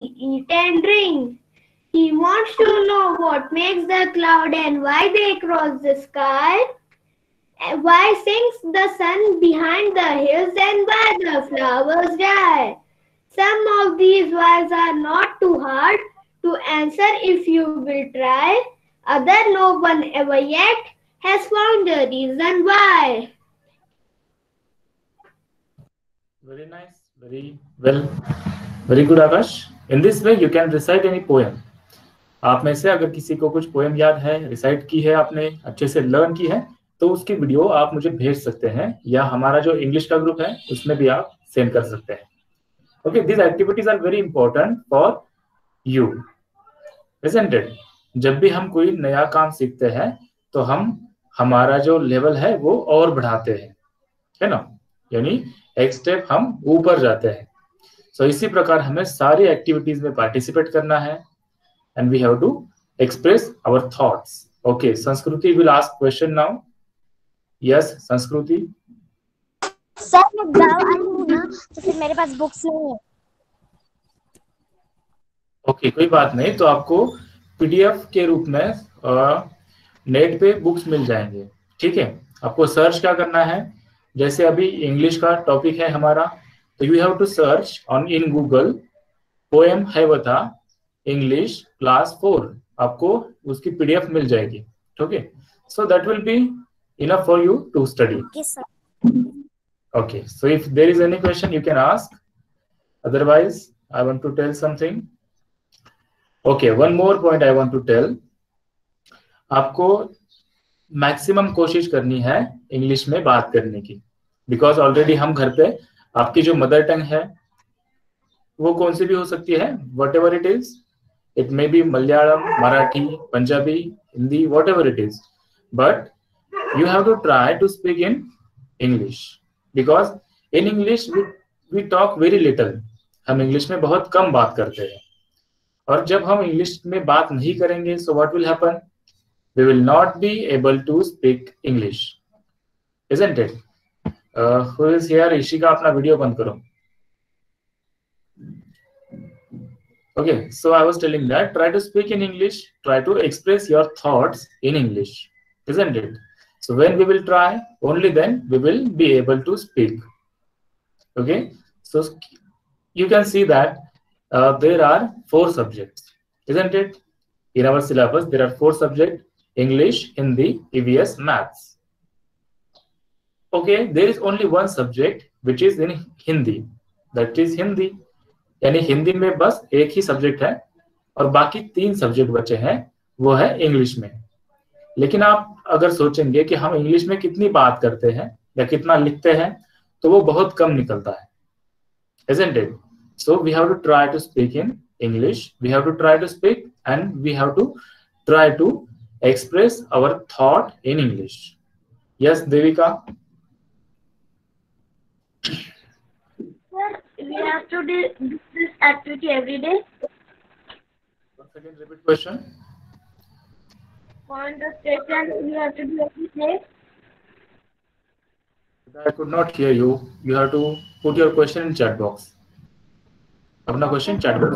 eat and drink. He wants to know what makes the cloud and why they cross the sky. Why sinks the sun behind the hills and why the flowers die? Some of these whys are not too hard to answer if you will try. Other no one ever yet has found the reason why. Very nice, very well, very good Akash. In this way you can recite any poem. आप में से अगर किसी को कुछ poem याद है, recite की है, आपने अच्छे से लर्न की है, तो उसकी वीडियो आप मुझे भेज सकते हैं या हमारा जो इंग्लिश का ग्रुप है उसमें भी आप सेंड कर सकते हैं. Okay, this activities are very important for you, isn't it? जब भी हम कोई नया काम सीखते हैं तो हम हमारा जो लेवल है वो और बढ़ाते हैं, है ना? यानी एक स्टेप हम ऊपर जाते हैं. सो इसी प्रकार हमें सारी एक्टिविटीज में पार्टिसिपेट करना है and we have to express our thoughts. Okay, Sanskruti will ask question now. Yes, Sanskruti. Sir मैं गाँव आई हूँ ना, तो फिर मेरे पास बुक्स नहीं है. ओके, कोई बात नहीं, तो आपको पीडीएफ के रूप में नेट पे बुक्स मिल जाएंगे. ठीक है, आपको सर्च क्या करना है? जैसे अभी इंग्लिश का टॉपिक है हमारा, तो you have to search on in Google poem Hiawatha English class 4. आपको उसकी पीडीएफ मिल जाएगी. Okay, so that will be enough for you to study. Okay, so if there is any question you can ask, otherwise I want to tell something. Okay, one more point I want to tell. आपको maximum कोशिश करनी है English में बात करने की, because already हम घर पे आपकी जो मदर टंग है वो कौन सी भी हो सकती है, whatever it is. It may be Malayalam, Marathi, Punjabi, Hindi, whatever it is, but you have to try to speak in English, because in English we talk very little. हम इंग्लिश में बहुत कम बात करते हैं, और जब हम इंग्लिश में बात नहीं करेंगे so what will happen? We will not be able to speak English, isn't it? Who is here? Ishika, अपना वीडियो बंद करो. Okay, so I was telling that try to speak in English, try to express your thoughts in English, isn't it? So when we will try, only then we will be able to speak. Okay, so you can see that there are 4 subjects, isn't it? In our syllabus there are 4 subjects: English, Hindi, EVS, Maths. Okay, there is only one subject which is in Hindi, that is Hindi. यानी हिंदी में बस एक ही subject है और बाकी 3 subject बचे हैं, वो है इंग्लिश में. लेकिन आप अगर सोचेंगे कि हम इंग्लिश में कितनी बात करते हैं या कितना लिखते हैं, तो वो बहुत कम निकलता है, isn't it? So we have to try to speak in English, we have to try to speak, and we have to try to express our thought in English. Yes, Devika? We have to do this activity every day. Once again, repeat question. On the station, we have to do every day. I could not hear you. You have to put your question in chat box. अपना question chat box.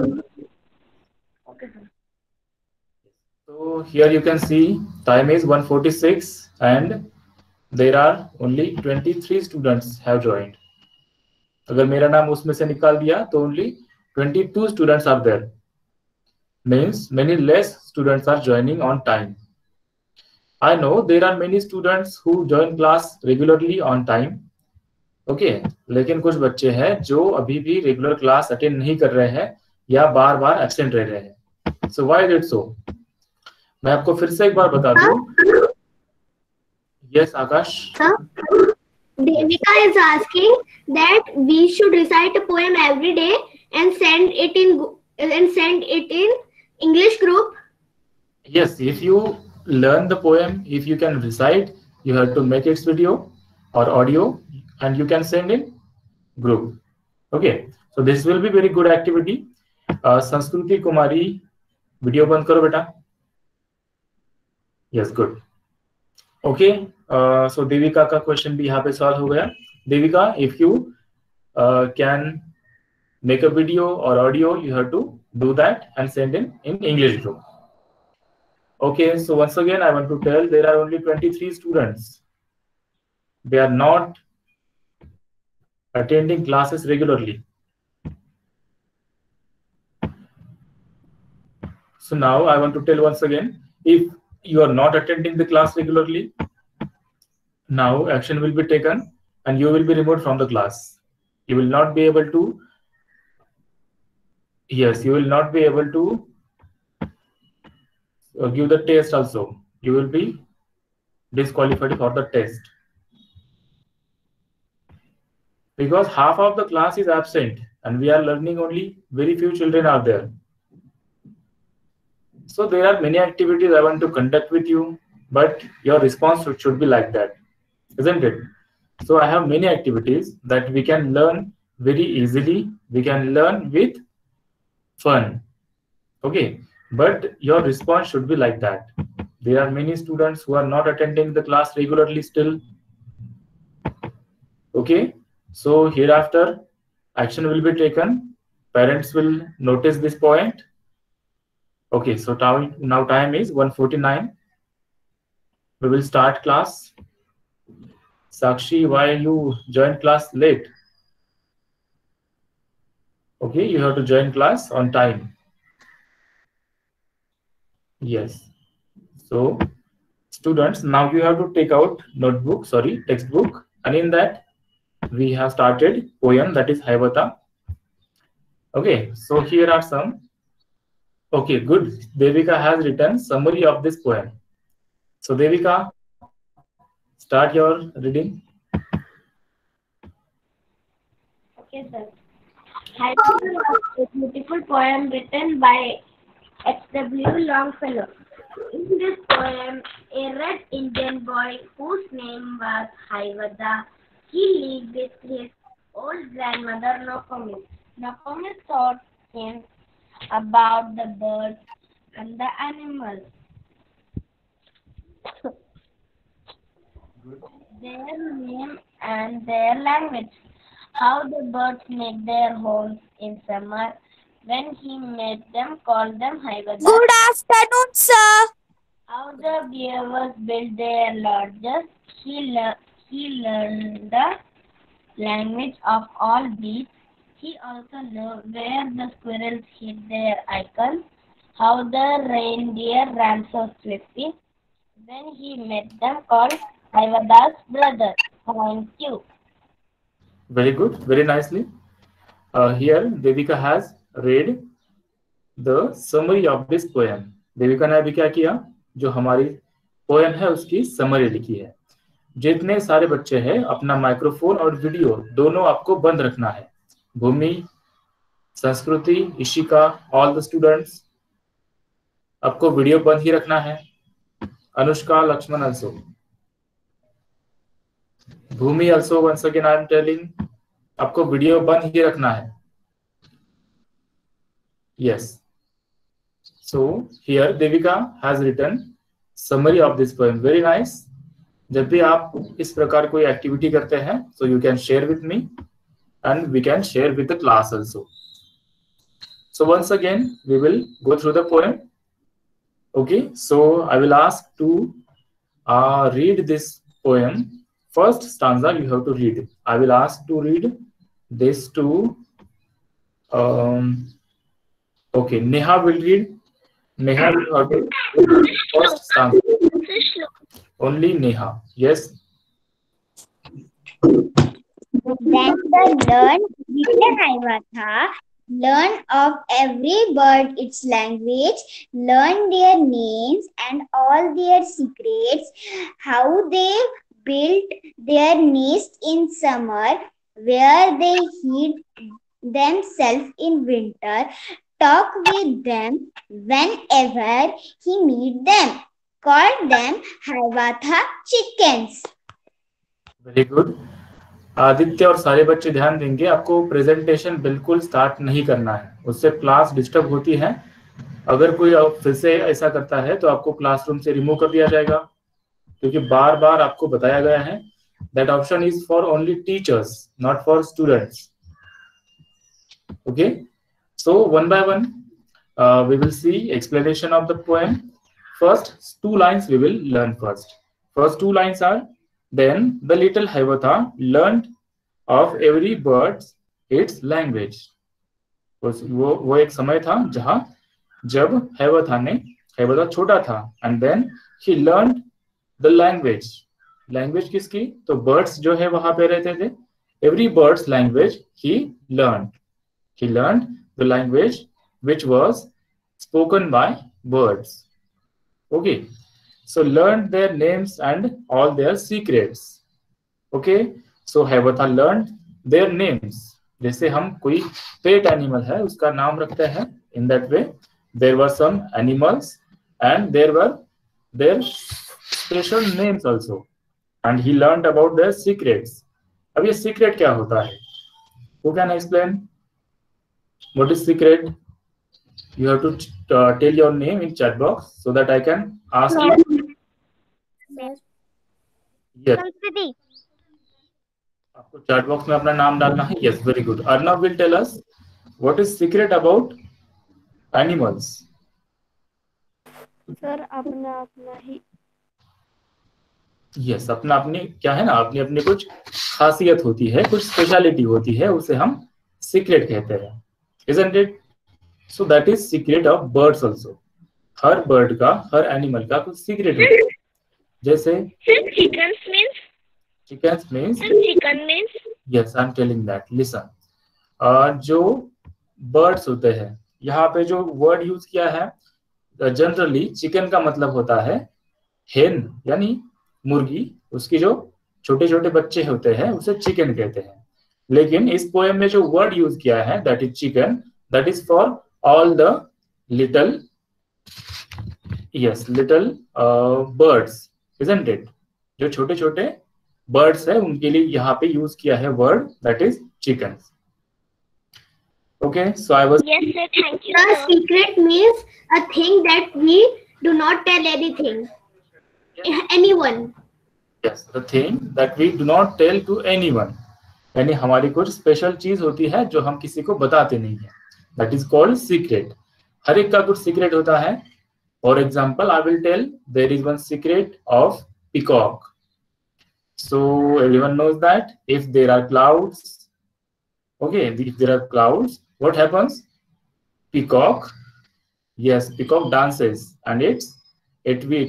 Okay, sir. So here you can see time is 1:46 and there are only 23 students have joined. अगर मेरा नाम उसमें से निकाल दिया तो only 22 students are there. Means many less students are joining on time. I know there are many students who join class regularly on time. Okay, लेकिन कुछ बच्चे हैं जो अभी भी रेगुलर क्लास अटेंड नहीं कर रहे हैं या बार बार एब्सेंट रह रहे हैं. So why is it so? मैं आपको फिर से एक बार बता दूं. Yes, Akash. Devika is asking that we should recite a poem every day and send it in English group. Yes, if you learn the poem, if you can recite, you have to make its video or audio and you can send in group. Okay, so this will be very good activity. Sanskruti Kumari, video बंद करो बेटा. Yes, good. Okay, so Devika का question भी यहाँ पे solve हो गया. Devika, if you can make a video or audio, you have to do that and send in English group. Okay, so once again I want to tell there are only 23 students. They are not attending classes regularly. So now I want to tell once again, if you are not attending the class regularly, now action will be taken and you will be removed from the class. You will not be able to, yes, you will not be able to give the test also. You will be disqualified for the test. Because half of the class is absent and we are learning, only very few children are there. So there are many activities I want to conduct with you, but your response should be like that, isn't it? So I have many activities that we can learn very easily. We can learn with fun. Okay, but your response should be like that. There are many students who are not attending the class regularly still. Okay, so hereafter action will be taken. Parents will notice this point. Okay, so now time is 1:49. We will start class. Sakshi, why you joined class late? Okay, you have to join class on time. Yes. So students, now you have to take out textbook, and in that we have started poem, that is Haivata. Okay, so here are some. Okay, good. Devika has written summary of this poem. So Devika, start your reading. Okay, sir. Haivata was a beautiful poem written by H.W. Longfellow. In this poem, a red Indian boy whose name was Haivata, he lived with his old grandmother Nokomis. Nokomis taught him about the birds and the animals, their name and their language, how the birds make their homes in summer. When he met them, called them Haivata. Good afternoon, sir. How the beavers built their lodges. He learned the language of all beasts. He also knew where the squirrels hid their acorns, how the reindeer ran so swiftly. When he met them, called Haivata's brother. Thank you. Very good, very nicely. Here Devika has read the summary of this poem. Devika ने अभी क्या किया, जो हमारी poem है उसकी summary लिखी है. जितने सारे बच्चे हैं अपना माइक्रोफोन और वीडियो दोनों आपको बंद रखना है. Bhumi, Sanskriti, Ishika, all the students, आपको वीडियो बंद ही रखना है. Anushka, Lakshman also. Bhumi also, once again I am telling, आपको वीडियो बंद ही रखना है. Yes. So here Devika has written summary of this poem. Very nice. जब भी आप इस प्रकार कोई एक्टिविटी करते हैं, so you can share with me and we can share with the class also. So once again we will go through the poem. Okay, so I will ask to read this poem. First stanza you have to read. I will ask to read this to okay, Neha will read. Neha will have to read first stanza. Only Neha. Yes. Then the learned little Haivata learn of every bird its language, learn their names and all their secrets, how they built their nest in summer, where they hid themselves in winter, talk with them whenever he meet them, call them Haivata chickens. Very good. Aditya और सारे बच्चे ध्यान देंगे, आपको presentation बिल्कुल start नहीं करना है, उससे क्लास डिस्टर्ब होती है. अगर कोई फिर से ऐसा करता है तो आपको क्लासरूम से रिमूव कर दिया जाएगा, क्योंकि बार बार आपको बताया गया है that option is for only teachers, not for students. Okay, so one by one we will see explanation of the poem. First, two lines we will learn first. First two lines are, then the little Hayvatha learned of every bird its language. वो एक समय था जहां जब हैवथा छोटा था, and then he learned the language. Language किसकी? तो बर्ड्स जो है वहां पे रहते थे. Every bird's language he learned. He learned the language which was spoken by birds. Okay, so learned their names and all their secrets. Okay, so Hayvatha learned their names. जैसे हम कोई पेट एनिमल है उसका नाम रखते हैं, in that way there were some animals and there were their special names also, and he learned about their secrets. अब ये secret क्या होता है? Who can explain? What is secret? You have to tell your name in chat box so that I can ask you. Yes. आपको chat box में अपना नाम डालना है. Yes, very good. Arnav will tell us what is secret about animals. Sir अपना ही. Yes, अपना अपनी क्या है ना, अपनी अपनी कुछ खासियत होती है, कुछ स्पेशलिटी होती है, उसे हम सीक्रेट कहते हैं. Isn't it? So that is secret of birds also. Her bird का, हर एनिमल का कुछ सीक्रेट होता है. जैसे chickens means yes, I'm telling that. Listen, जो बर्ड्स होते हैं, यहाँ पे जो वर्ड यूज किया है, जनरली चिकन का मतलब होता है हेन यानी मुर्गी. उसकी जो छोटे छोटे बच्चे होते हैं उसे चिकन कहते हैं. लेकिन इस पोएम में जो वर्ड यूज किया है that is chicken, that is for all the little little birds, isn't it? जो छोटे छोटे बर्ड्स है उनके लिए यहाँ पे यूज किया है word that is chicken. Okay, so I was. Yes, sir. Thank you. The secret means a thing that we do not tell anyone. Yes, the thing that we do not tell to anyone. यानी हमारी कुछ special चीज होती है जो हम किसी को बताते नहीं है. That is called secret. हर एक का कुछ सीक्रेट होता है. For example, I will tell there is one secret of peacock. So everyone knows that if there are clouds, okay, if there are clouds, what happens? Peacock dances, and it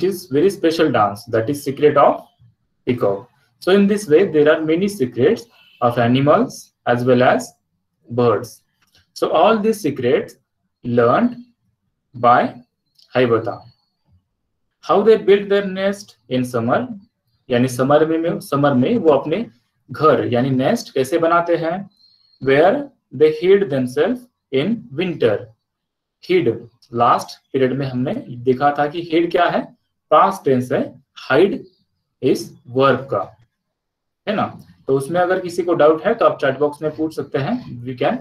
is very special dance. That is secret of peacock. So in this way there are many secrets of animals as well as birds. So all these secrets learned by Hayvatha. How they built their nest in summer, यानी summer में वो अपने घर यानी nest कैसे बनाते हैं. Where they hid themselves in winter. Hid, last period में हमने देखा था कि hid क्या है, पास्ट टेंस है, hide इस वर्ब का, है ना. तो उसमें अगर किसी को डाउट है तो आप चैट बॉक्स में पूछ सकते हैं. We can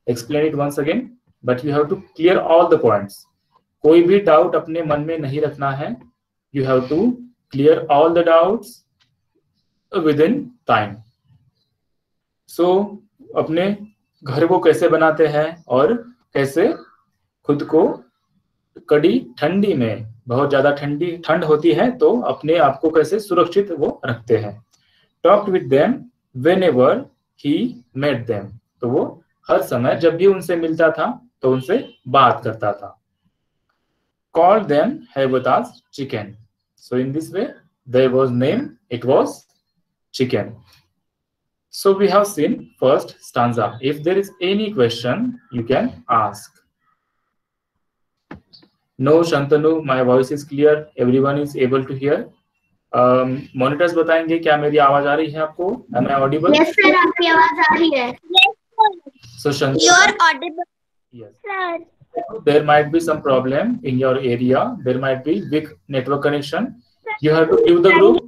explain it once again, but you have to clear all the points. कोई भी डाउट अपने मन में नहीं रखना है. You have to clear all the doubts within time. So अपने घर को कैसे बनाते हैं और कैसे खुद को कड़ी ठंडी में, बहुत ज्यादा ठंड होती है तो अपने आप को कैसे सुरक्षित वो रखते हैं. Talked with them whenever he met them. तो वो हर समय जब भी उनसे मिलता था तो उनसे बात करता था. Called them Hiawatha's chicken. So in this way there was name, it was chicken. So we have seen first stanza. If there is any question, you can ask. No, Shantanu, my voice is clear. Everyone is able to hear. Monitors बताएंगे क्या मेरी आवाज आ रही है आपको? Am I audible? Yes sir, आपकी आवाज आ रही है. Yes sir. So Shantanu, you are audible. Yes. Sir. There might be some problem in your area. There might be weak network connection. You have to leave the group.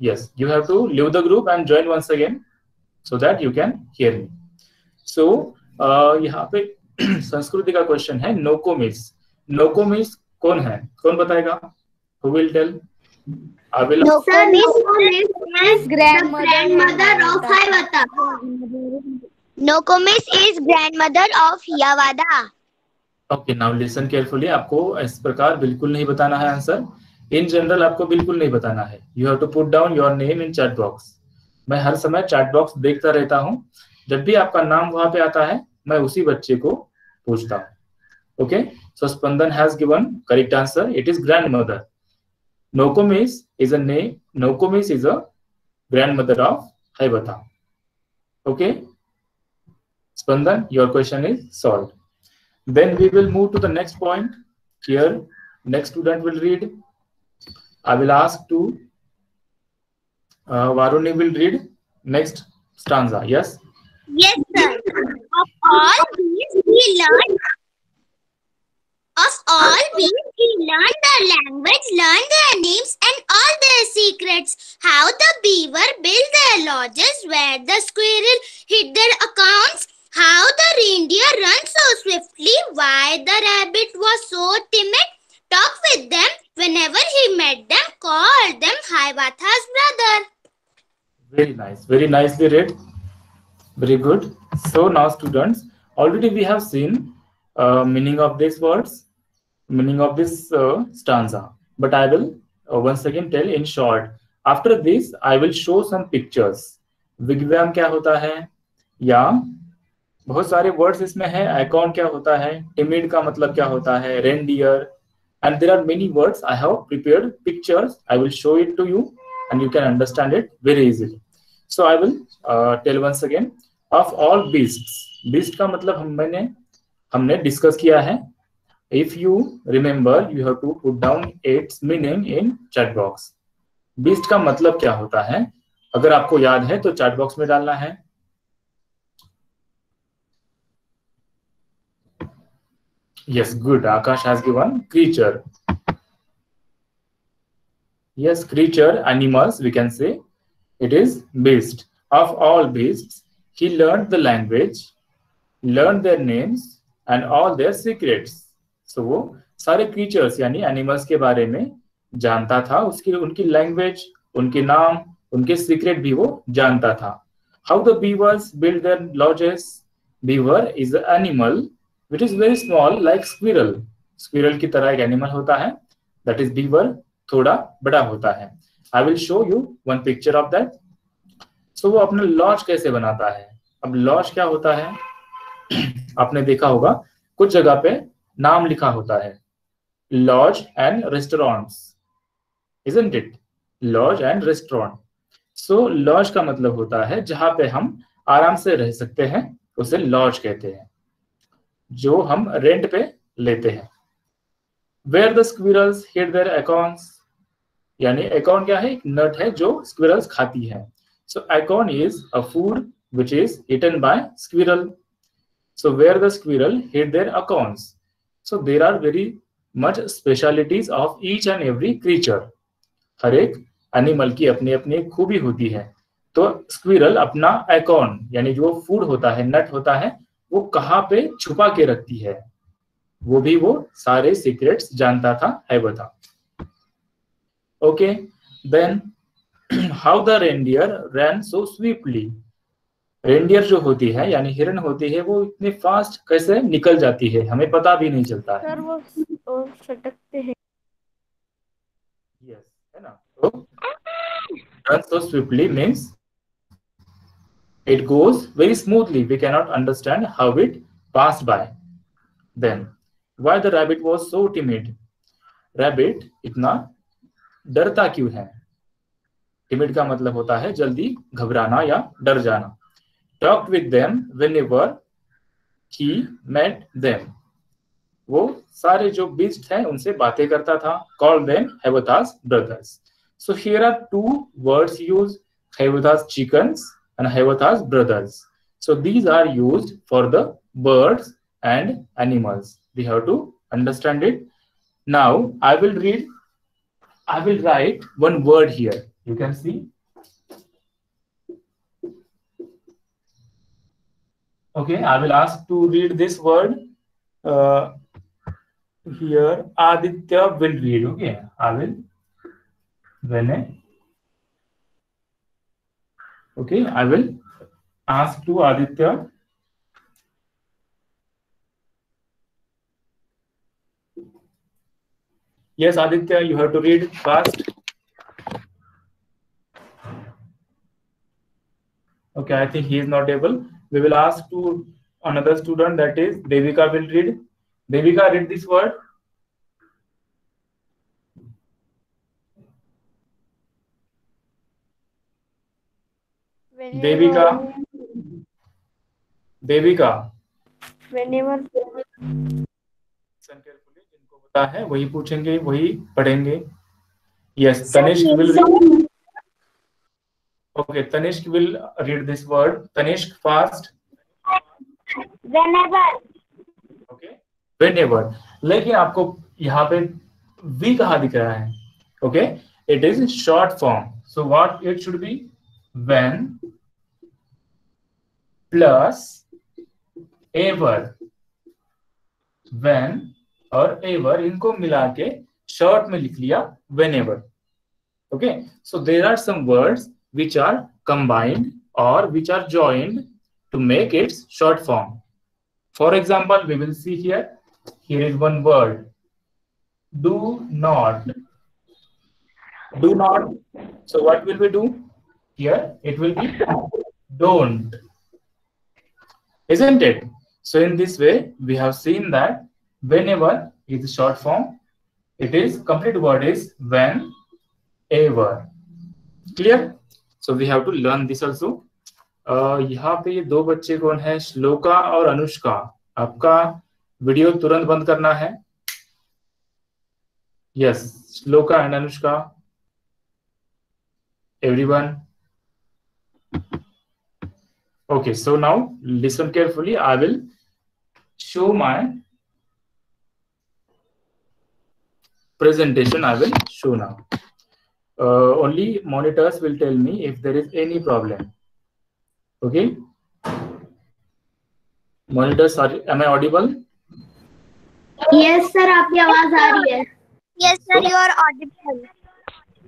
Yes, you have to leave the group and join once again so that you can hear me. So यहाँ पे संस्कृति का question है. नोकोमिस. नोकोमिस कौन है? कौन बताएगा? Who will tell? I will. Nokomis is grandmother of Hayvatha. Nokomis is grandmother of Yavata. Okay, now listen carefully. आपको इस प्रकार बिल्कुल नहीं बताना है आंसर। इन जनरल आपको बिल्कुल नहीं बताना है। You have to put down your name in chat box. मैं हर समय चैट बॉक्स देखता रहता हूँ। जब भी आपका नाम वहां पे आता है, मैं उसी बच्चे को पूछता हूँ। Okay, so Spandan has given correct answer. It is grandmother. Nokomis is a name. Nokomis is a grandmother of Haibata. Okay, Spandan, your question is solved. Then we will move to the next point. Here, next student will read. I will ask to Varuni will read next stanza. Yes. Yes, sir. Of all these, we learned. Of all these, we learned their language, learned their names, and all their secrets. How the beaver built their lodges, where the squirrel hid their accounts. How the reindeer ran so swiftly, why the rabbit was so timid. Talk with them whenever he met them, called them Hiawatha's brother. Very nice. Very nicely read. Very good. So now, students, already we have seen meaning of these words, meaning of this stanza. But I will once again tell in short. After this, I will show some pictures. विग्वैम क्या होता है, या बहुत सारे words इसमें है। Icon क्या होता है, टिमिड का मतलब क्या होता है, reindeer, and there are many words. I have prepared pictures. I will show it to you and you can understand it very easily. So I will tell once again. Of all beasts, beast का मतलब हमने discuss किया है. If you remember, you have to put down its meaning in chat box. Beast का मतलब क्या होता है, अगर आपको याद है तो chat box में डालना है. Yes, good. Akash has given creature. Yes, creature, animals, we can say. It is beast. Of all beasts, he learned the language, learned their names and all their secrets. So वो सारे creatures यानी animals के बारे में जानता था, उनकी language, उनके नाम, उनके secret भी वो जानता था. How the beavers build their lodges. Beaver is an animal which is very small like squirrel. Squirrel की तरह एक animal होता है, that is beaver. थोड़ा बड़ा होता है. I will show you one picture of that. So वो अपना लॉज कैसे बनाता है. अब लॉज क्या होता है, आपने देखा होगा कुछ जगह पे नाम लिखा होता है, lodge and restaurants, isn't it? Lodge and restaurant. So lodge का मतलब होता है जहां पे हम आराम से रह सकते हैं, उसे लॉज कहते हैं, जो हम रेंट पे लेते हैं. Where the squirrels hid their acorns, यानी अकॉर्न क्या है, एक नट है जो स्क्विरल्स खाती है. So acorn is a food which is eaten by squirrel. So where the squirrel hid their acorns. So there are very much specialities of each and every creature. हर एक animal की अपनी अपनी एक खूबी होती है. तो स्क्विरल अपना अकॉर्न यानी जो फूड होता है, नट होता है, वो कहाँ पे छुपा के रखती है, वो भी वो सारे सीक्रेट्स जानता था Hiawatha. Okay, then how the reindeer ran so swiftly. Reindeer जो होती है यानी हिरन होती है, वो इतने फास्ट कैसे निकल जाती है, हमें पता भी नहीं चलता है. सर वो सटकते हैं. यस, है ना. तो run so swiftly means it goes very smoothly. We cannot understand how it passed by. Then why the rabbit was so timid. Rabbit इतना डरता क्यों है. Timid का मतलब होता है जल्दी घबराना या डर जाना. Talked with them whenever he met them. वो सारे जो beasts हैं उनसे बातें करता था. Called them Hiawatha's brothers. So here are two words used, Hiawatha's chickens and Hiawatha's brothers. So these are used for the birds and animals. We have to understand it. Now I will write one word here. You can see. Okay, I will ask to read this word. Here Aditya will read. Okay, I will. Okay, I will ask to Aditya. Yes, Aditya, you have to read fast. Okay, I think he is not able. We will ask to another student, that is Devika, will read. Devika, read this word. Devika. Devika. Whenever. Listen carefully, जिनको पता है वही पूछेंगे, वही पढ़ेंगे. Yes, Tanishq will read. Okay, Tanishq will read this word. Tanishq, fast. Whenever. Okay, whenever. लेकिन आपको यहाँ पे V कहाँ दिख रहा है? Okay, it is short form. So what it should be? When plus ever. When और ever इनको मिला के short में लिख लिया whenever. Okay, so there are some words which are combined or which are joined to make its short form. For example, we will see here. Here is one word. Do not. Do not. So what will we do? Here it will be don't. Isn't it? So in this way, we have seen that whenever is short form. It is complete word is when, ever. Clear? So we have to learn this also. यहाँ पे ये दो बच्चे कौन है? श्लोका और अनुष्का. आपका video तुरंत बंद करना है. Yes, Shloka and Anushka. Everyone. Okay, so now listen carefully. I will show my presentation. I will show now. Only monitors will tell me if there is any problem. Okay. Monitors, am I audible? Yes, sir. आपकी आवाज आ रही है. Yes, sir, you are audible.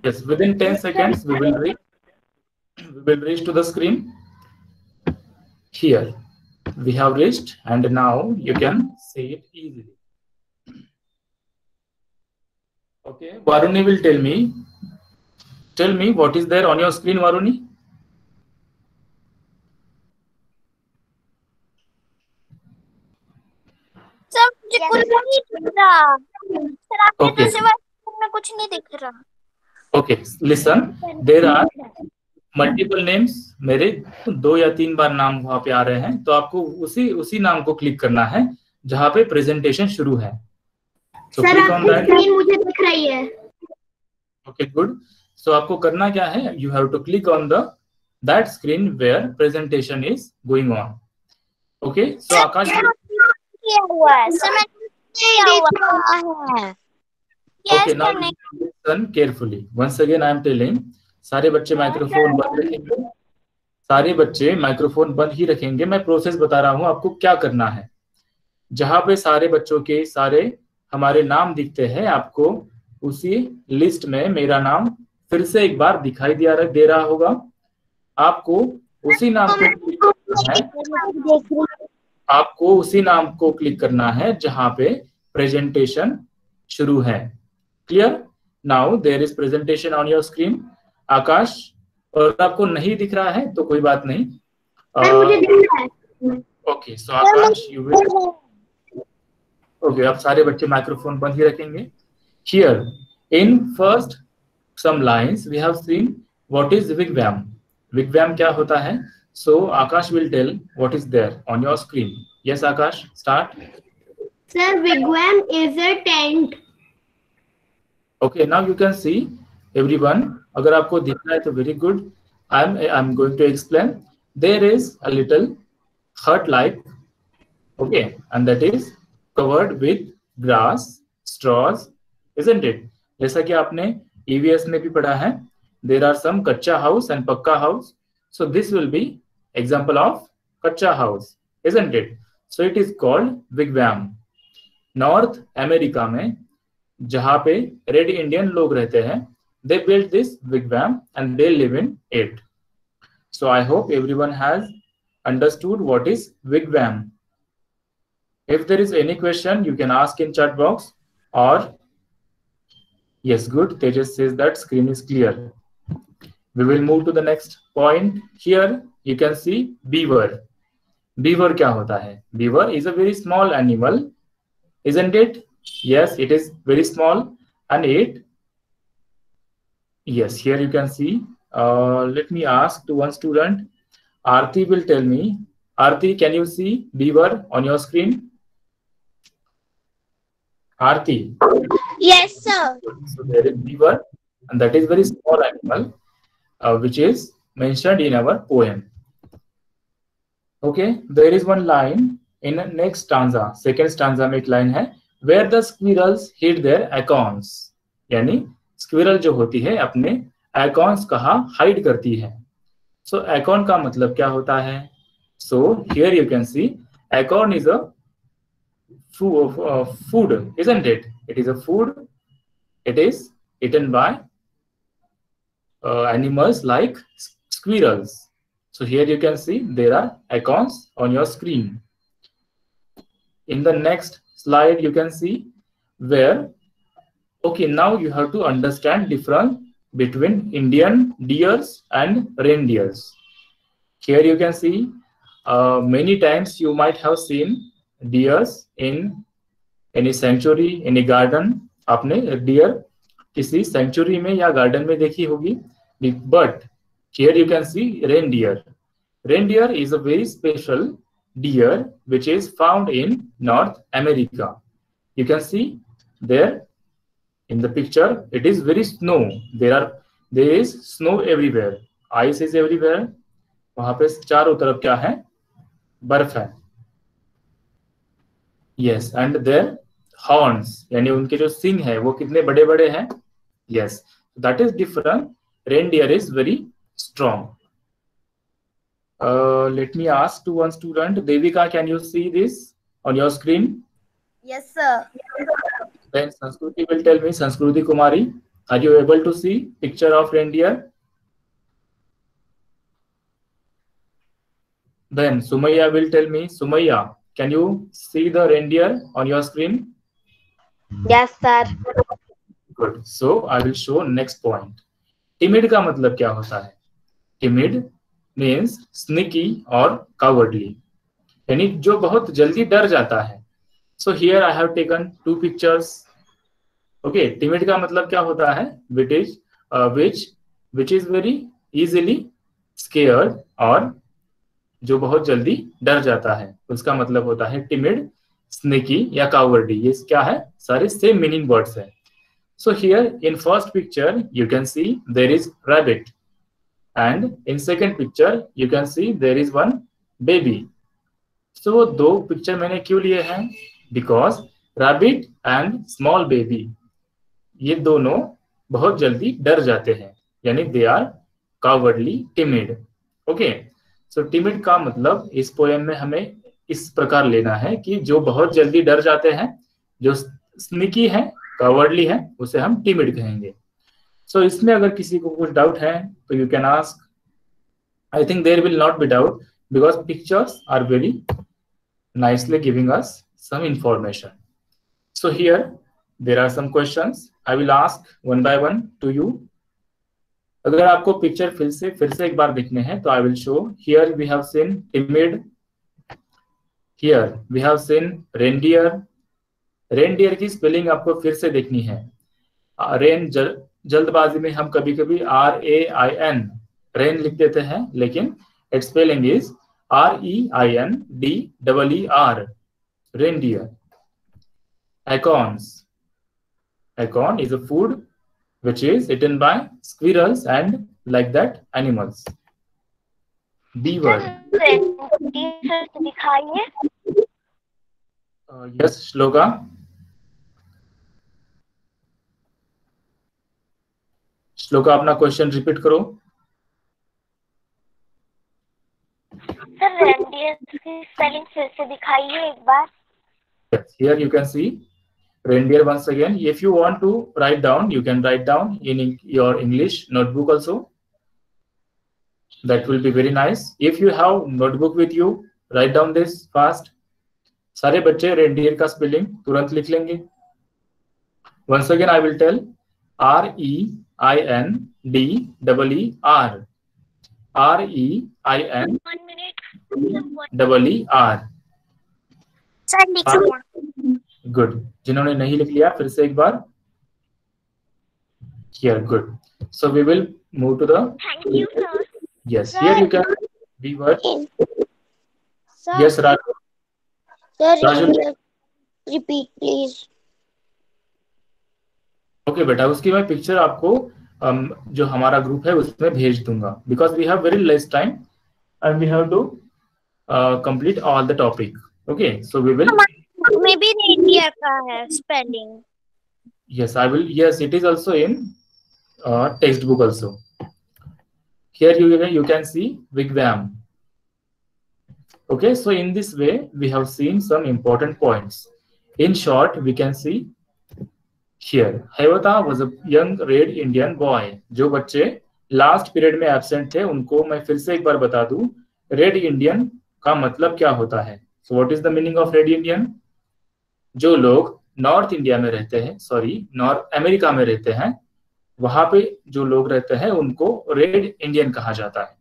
Yes, within 10 seconds we will reach to the screen. Here we have reached, and now you can see it easily. Okay, Varuni will tell me what is there on your screen, Varuni. Sir मुझे कुछ नहीं दिख रहा. Sir आपके Okay. दूसरे वाले में कुछ नहीं दिख रहा. Okay, listen. There are multiple names. मेरे 2 या 3 बार नाम वहां पे आ रहे हैं, तो आपको उसी नाम को क्लिक करना है जहां पे प्रेजेंटेशन शुरू है. So सर click on आपकी that. स्क्रीन मुझे दिख रही है. Okay, good. So आपको करना क्या है? You have to click on that screen where presentation is going on. Okay, so आकाश किया हुआ है. सर मैंने किया हुआ है. Okay, now listen carefully. Once again, I am telling. सारे बच्चे माइक्रोफोन बंद रखेंगे. सारे बच्चे माइक्रोफोन बंद ही रखेंगे. मैं प्रोसेस बता रहा हूँ आपको क्या करना है. जहां पे सारे बच्चों के सारे हमारे नाम दिखते हैं, आपको उसी लिस्ट में मेरा नाम फिर से एक बार दिखाई दे रहा होगा. आपको उसी नाम को क्लिक करना है. आपको उसी नाम को क्लिक करना है जहां पे प्रेजेंटेशन शुरू है. Clear? Now there is presentation on your screen. Akash, और आपको नहीं दिख रहा है तो कोई बात नहीं. मुझे दिख रहा है. Okay, so Akash you will. Okay, अब सारे बच्चे माइक्रोफोन बंद ही रखेंगे. Here in first some lines we have seen what is wigwam. Wigwam क्या होता है? So Akash will tell what is there on your screen. Yes Akash, start. Sir, wigwam is a tent. Okay, now you can see everyone. अगर आपको दिख रहा है तो very good. I'm going to explain. There is a little hut like, okay, and that is covered with grass, straws, isn't it? जैसा कि आपने EVS में भी पढ़ा है. There are some कच्चा house and पक्का house. So this will be example of कच्चा house, isn't it? So it is called wigwam. North America में जहां पे रेड इंडियन लोग रहते हैं, they built this wigwam and they live in it. So I hope everyone has understood what is wigwam. If there is any question, you can ask in chat box, or Yes, good. Tejas says that screen is clear. We will move to the next point. Here you can see beaver. Beaver क्या होता है? Beaver is a very small animal, isn't it? Yes, it is very small, and it. Yes, here you can see. Let me ask to one student. Aarti will tell me. Aarti, can you see beaver on your screen? Aarti. Yes, sir. So there is beaver, and that is very small animal, which is mentioned in our poem. Okay, there is one line in the next stanza. Second stanza में एक line है, where the squirrels hid their acorns. यानी squirrel जो होती है अपने acorns कहाँ hide करती है. So acorn का मतलब क्या होता है? So here you can see acorn is a food, isn't it? It is a food. It is eaten by animals like squirrels. So here you can see there are acorns on your screen. In the next slide you can see where, okay, now you have to understand difference between Indian deers and reindeers. Here you can see many times you might have seen deers in any sanctuary, any garden. आपने deer किसी sanctuary में या garden में देखी होगी. But here you can see reindeer. Reindeer is a very special deer which is found in North America. You can see there in the picture, it is very snow. There is snow everywhere. Ice is everywhere. वहां पे चारों तरफ क्या है? बर्फ है. Yes, and their horns, यानी उनके जो सिंग है वो कितने बड़े बड़े हैं? Yes, that is different. Reindeer is very strong. Let me ask to one student. Devika, can you see this on your screen? Yes, sir. Then Sanskruti will tell me. Sanskruti Kumari, are you able to see picture of reindeer? Then Sumaya will tell me. Sumaya, can you see the reindeer on your screen? Yes, sir. Good. So I will show next point. Timid का मतलब क्या होता है? Timid means sneaky or cowardly. यानी जो बहुत जल्दी डर जाता है. So here I have taken two pictures. Okay, timid का मतलब क्या होता है? Which is very easily scared, और जो बहुत जल्दी डर जाता है उसका मतलब होता है timid, sneaky या cowardly. ये क्या है? सारे same meaning words है. So here in first picture you can see there is rabbit, and in second picture you can see there is one baby. So दो picture मैंने क्यों लिए हैं? Because rabbit and small baby, ये दोनों बहुत जल्दी डर जाते हैं, यानी they are cowardly, timid. Okay, so timid का मतलब इस पोएम में हमें इस प्रकार लेना है कि जो बहुत जल्दी डर जाते हैं, जो स्निकी है, कवर्डली है, उसे हम टिमिड कहेंगे. सो इसमें अगर किसी को कुछ डाउट है तो you can ask. I think there will not be doubt because pictures are very nicely giving us some information. So here there are some questions. I will ask one by one to you. अगर आपको picture फिर से एक बार देखने हैं तो I will show. Here we have seen timid, here we have seen reindeer. Reindeer की spelling आपको फिर से देखनी है. रेन जल्दबाजी में हम कभी कभी RAIN रेन लिख देते हैं, लेकिन it's spelling is REINDEER. Reindeer. Acorns. Acorn is a food which is eaten by squirrels and like that animals. Beaver. Yes, Shloka. Shloka अपना क्वेश्चन रिपीट करो. सर रेनडियर की स्पेलिंग फिर से दिखाइए एक बार. Yes, here you can see reindeer once again. If you want to write down, you can write down in your English notebook also. That will be very nice. If you have notebook with you, write down this fast. सारे बच्चे reindeer का spelling तुरंत लिख लेंगे. Once again I will tell. R-E-I-N-D-E-E-R. R-E-I-N-D-E-E-R. Sir लिख लिया। Good. जिन्होंने नहीं लिख लिया फिर से एक बार। Here, good. So we will move to the. Thank you, sir. Yes, Sir. here you can reword. Sir, Yes, Raju. sir, Raju. repeat please. Okay बेटा, उसकी मैं पिक्चर आपको जो हमारा ग्रुप है उसमें भेज दूंगा, because we have very less time and we have to complete all the topic. Okay, so we will. में भी रेडियर का है spelling. Yes, I will. Yes, it is also in textbook also. Here you can see wigwam. Okay, so in this way we have seen some important points. In short, we can see here Hayvata was a young red Indian boy. जो बच्चे last period में absent थे उनको मैं फिर से एक बार बता दूं, रेड इंडियन का मतलब क्या होता है. So what is the meaning of red Indian? जो लोग नॉर्थ इंडिया में रहते हैं, नॉर्थ अमेरिका में रहते हैं, वहां पे जो लोग रहते हैं उनको रेड इंडियन कहा जाता है.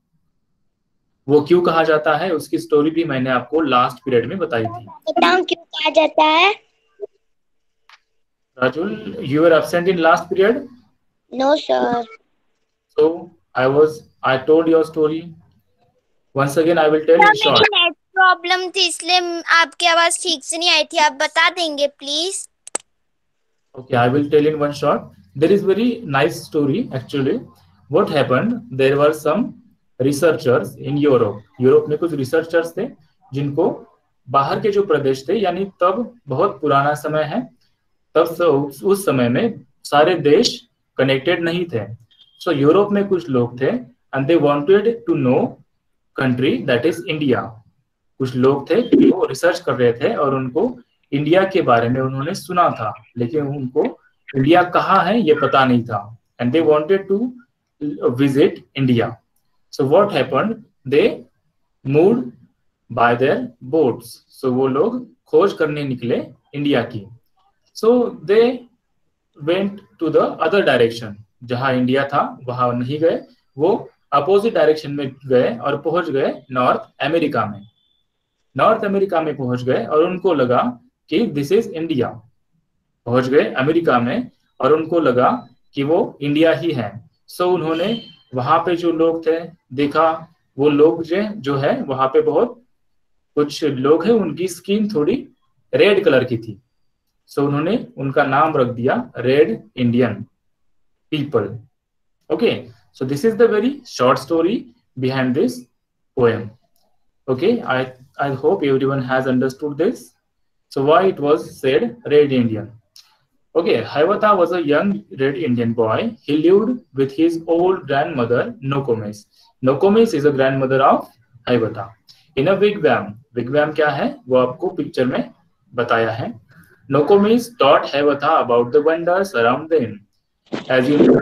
वो क्यों कहा जाता है उसकी स्टोरी भी मैंने आपको लास्ट पीरियड में बताई थी. बताओ क्यों कहा जाता है? Rajul, you were absent in last period? No, sir. So I told your story. Once again I will tell in short. मेरी नेट प्रॉब्लम थी इसलिए आपकी आवाज ठीक से नहीं आई थी. आप बता देंगे please? Okay, I will tell in one shot. There is very nice story actually. What happened? There were some researchers in Europe. Europe में कुछ रिसर्चर्स थे जिनको बाहर के जो प्रदेश थे, यानी तब बहुत पुराना समय है, तब उस समय में सारे देश कनेक्टेड नहीं थे. सो यूरोप में कुछ लोग थे and they wanted to know country that is India. कुछ लोग थे वो रिसर्च कर रहे थे और उनको इंडिया के बारे में उन्होंने सुना था, लेकिन उनको इंडिया कहाँ है ये पता नहीं था. And they wanted to visit India. So what happened? They moved by their boats. सो वो लोग खोज करने निकले इंडिया की. So they went to the other direction. जहां इंडिया था वहां नहीं गए, वो अपोजिट डायरेक्शन में गए और पहुंच गए नॉर्थ अमेरिका में. नॉर्थ अमेरिका में पहुंच गए और उनको लगा कि दिस इज इंडिया. पहुंच गए अमेरिका में और उनको लगा कि वो इंडिया ही है. सो उन्होंने वहां पे जो लोग थे देखा, वो लोग जो है वहां पे बहुत कुछ लोग हैं उनकी स्किन थोड़ी रेड कलर की थी. सो उन्होंने उनका नाम रख दिया red Indian people. Okay, so this is the very short story behind this poem. Okay, I hope everyone has understood this. So why it was said red Indian? Okay, Hayvata was a young red Indian boy. He lived with his old grandmother Nokomis. Nokomis is a grandmother of Hayvata. In a wigwam. Wigwam क्या है वो आपको picture में बताया है. Nokomis taught Hayvata about the wonders around them. As you know,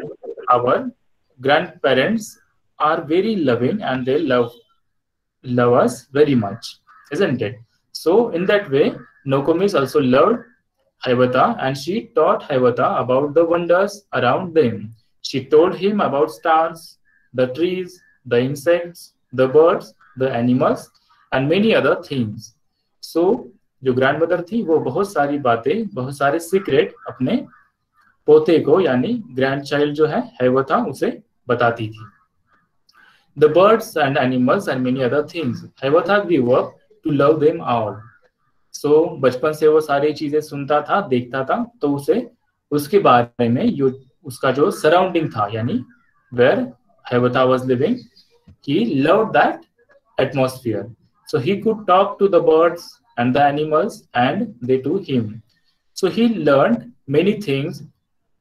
our grandparents are very loving and they love us very much, isn't it? So in that way, Nokomis also loved Hayvata and she taught Hayvata about the wonders around them. She told him about stars, the trees, the insects, the birds, the animals and many other things. So जो grandmother थी वो बहुत सारी बातें, बहुत सारे secret अपने पोते को यानी ग्रैंड चाइल्ड जो है हैवता उसे बताती थी. The birds and animals and many other things. Hiawatha grew up to love them all. So बचपन से वो सारी चीजें सुनता था, देखता था, तो उसे उसके बारे में उसका जो सराउंडिंग था यानी where Hiawatha was living, he loved that atmosphere. So he could talk to the birds and the animals and they to him. So he learned many things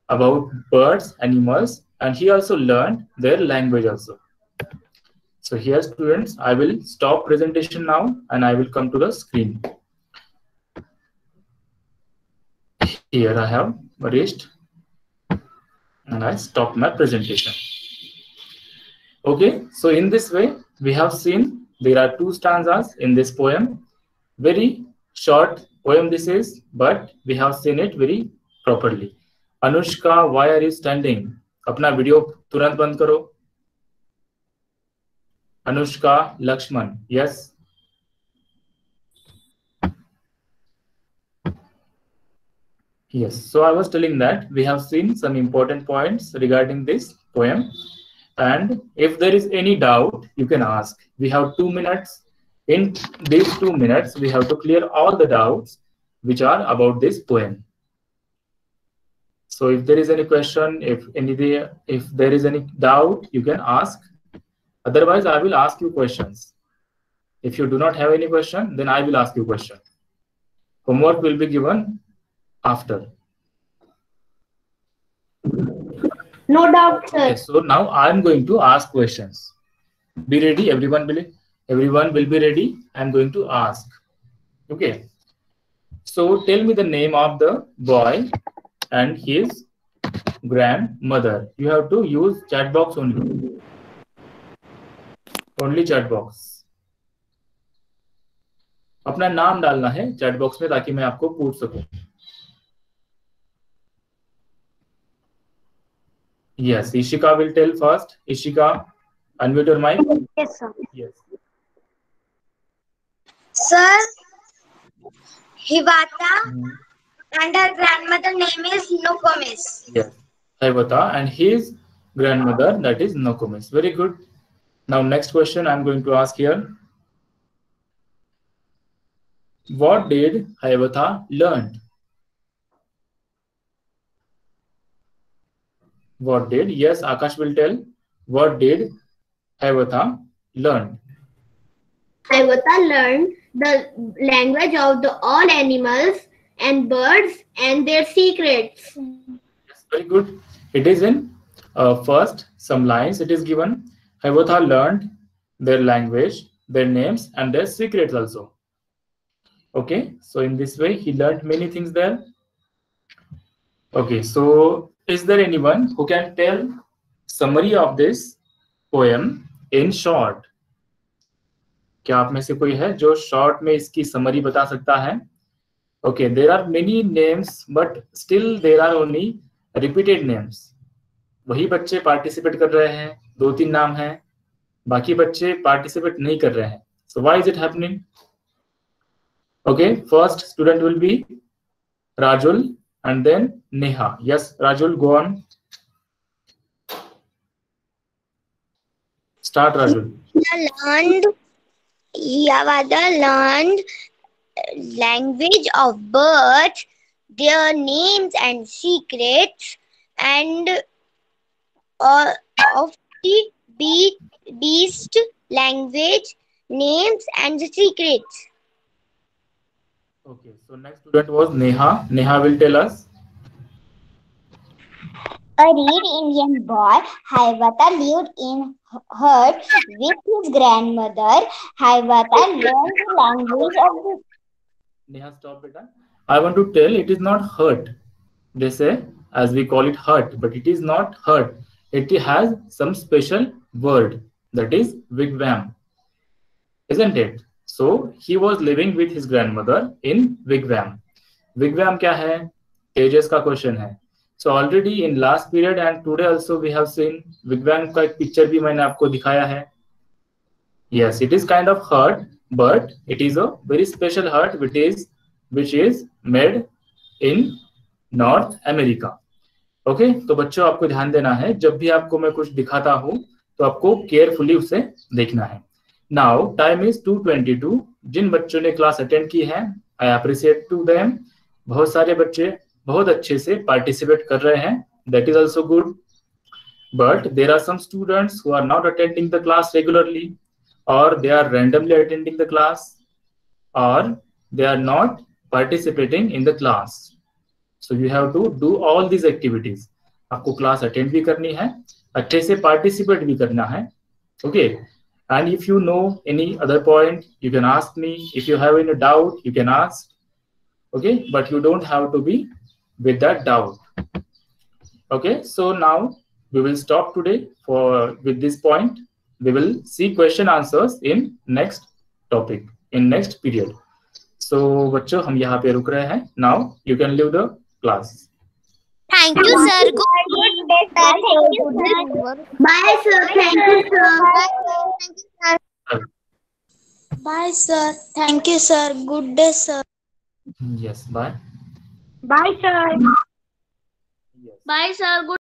about birds, animals, and he also learned their language also. So here students, I will stop presentation now and I will come to the screen. Here I have reached and I stop my presentation. Okay, so in this way we have seen there are 2 stanzas in this poem. Very short poem this is, but we have seen it very properly. Anushka, why are you standing? अपना video तुरंत बंद करो. Anushka, Lakshman, yes. Yes, so I was telling that we have seen some important points regarding this poem, and if there is any doubt, you can ask. We have 2 minutes. In these 2 minutes, we have to clear all the doubts which are about this poem. So if there is any question, if there is any doubt, you can ask. Otherwise, I will ask you questions. If you do not have any question, then I will ask you question. Homework will be given after. No doubt, sir. Okay, so now I am going to ask questions. Be ready, everyone will be ready. I am going to ask. Okay. So tell me the name of the boy and his grandmother. You have to use chat box only. Only chat box. अपना नाम डालना है chat box में ताकि मैं आपको पूछ सकूं. Yes, Ishika will tell first. Ishika, unmute your mic. Yes, sir. Yes. Sir, Hivata and her grandmother name is Nokomis. Yes. Hivata and his grandmother, that is Nokomis. Very good. Now next question I am going to ask here. What did Hivata learn? What did? Yes, Akash will tell. What did Hivata learn? Hivata learned the language of all animals and birds and their secrets. Yes, very good. It is in first some lines it is given. Hivata learned their language, their names and their secrets also. Okay, so in this way he learned many things there. Okay, so is there anyone who can tell summary of this poem in short? क्या आप में से कोई है जो short में इसकी summary बता सकता है? Okay, there are many names, but still there are only repeated names. वही बच्चे पार्टिसिपेट कर रहे हैं, 2-3 नाम हैं, बाकी बच्चे पार्टिसिपेट नहीं कर रहे हैं. So why is it happening? Okay, first student will be Rajul and then Neha. Yes, Rajul, go on. Start, Rajul. Yavada learned language of birds, their names and secrets, and of the beast language, names and secrets. Okay, so next student was Neha. Neha will tell us. A reed Indian boy, Hivata lived in hut with his grandmother. Hivata learned the language of the... Neha, stop beta. I want to tell it is not hut. They say, as we call it hut, but it is not hut. It has some special word, that is wigwam. Isn't it? So he was living with his grandmother in wigwam. Wigwam क्या है? Tejas का question है. So already in last period and today also we have seen wigwam का एक picture भी मैंने आपको दिखाया है. Yes, it is kind of hut, but it is a very special hut which is made in North America. Okay, तो बच्चों आपको ध्यान देना है, जब भी आपको मैं कुछ दिखाता हूँ तो आपको केयरफुली उसे देखना है. Now time is 2:22. जिन बच्चों ने क्लास अटेंड की है, I appreciate to them. बहुत सारे बच्चे बहुत अच्छे से पार्टिसिपेट कर रहे हैं. That is also good. But there are some students who are not attending the class regularly, or they are randomly attending the class, or they are not participating in the class. So you have to do all these activities. आपको class attend भी करनी है, अच्छे से participate भी करना है. Okay. And if you know any other point, you can ask me. If you have any doubt, you can ask. Okay, but you don't have to be with that doubt. Okay, so now we will stop today with this point. We will see question answers in next topic, in next period. So बच्चों हम यहाँ पे रुक रहे हैं. Now you can leave the class. Thank you, sir. Good day, sir. Bye, sir. Thank you, sir. Bye, sir. Thank you, sir. Good day, sir. Yes, bye. Bye, sir. Yes. Bye, sir. Good